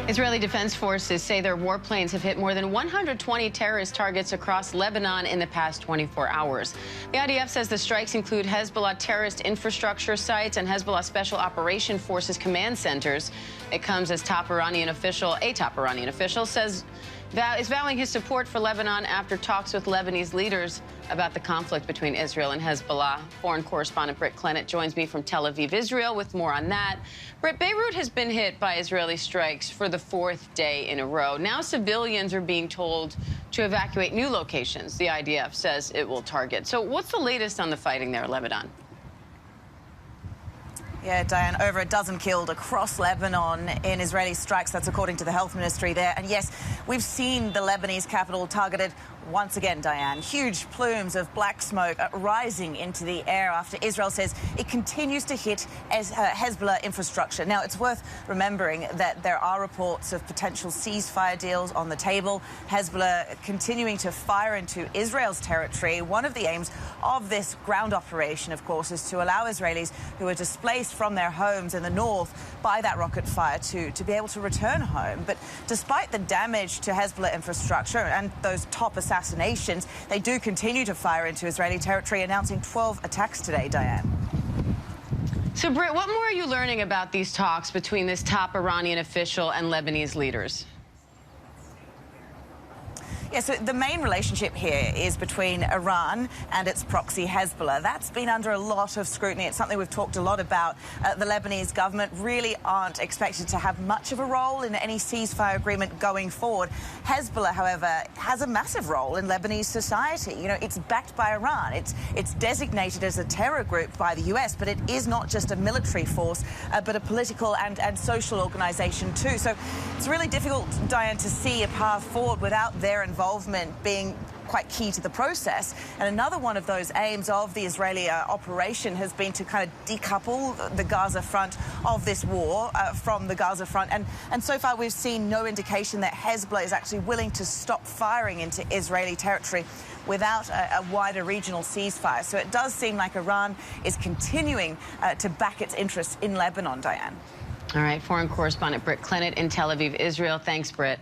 Israeli Defense Forces say their warplanes have hit more than 120 terrorist targets across Lebanon in the past 24 hours. The IDF says the strikes include Hezbollah terrorist infrastructure sites and Hezbollah Special Operation Forces command centers. It comes as a top Iranian official says is vowing his support for Lebanon after talks with Lebanese leaders about the conflict between Israel and Hezbollah. Foreign correspondent Britt Clennett joins me from Tel Aviv, Israel, with more on that. Britt, Beirut has been hit by Israeli strikes for the fourth day in a row. Now civilians are being told to evacuate new locations the IDF says it will target. So what's the latest on the fighting there in Lebanon? Yeah, Diane, over a dozen killed across Lebanon in Israeli strikes. That's according to the health ministry there. And yes, we've seen the Lebanese capital targeted once again, Diane. Huge plumes of black smoke rising into the air after Israel says it continues to hit Hezbollah infrastructure. Now, it's worth remembering that there are reports of potential ceasefire deals on the table. Hezbollah continuing to fire into Israel's territory. One of the aims of this ground operation, of course, is to allow Israelis who are displaced from their homes in the north by that rocket fire to be able to return home. But despite the damage to Hezbollah infrastructure and those top assassinations, they do continue to fire into Israeli territory, announcing 12 attacks today, Diane. So, Britt, what more are you learning about these talks between this top Iranian official and Lebanese leaders? Yeah, so the main relationship here is between Iran and its proxy Hezbollah. That's been under a lot of scrutiny. It's something we've talked a lot about. The Lebanese government really aren't expected to have much of a role in any ceasefire agreement going forward. Hezbollah, however, has a massive role in Lebanese society. You know, it's backed by Iran. It's designated as a terror group by the US, but it is not just a military force, but a political and social organization too. So it's really difficult, Diane, to see a path forward without their involvement being quite key to the process. And another one of those aims of the Israeli operation has been to kind of decouple the Gaza front of this war from the Gaza front. And so far we've seen no indication that Hezbollah is actually willing to stop firing into Israeli territory without a wider regional ceasefire. So it does seem like Iran is continuing to back its interests in Lebanon, Diane. All right, foreign correspondent Britt Clennett in Tel Aviv, Israel. Thanks, Britt.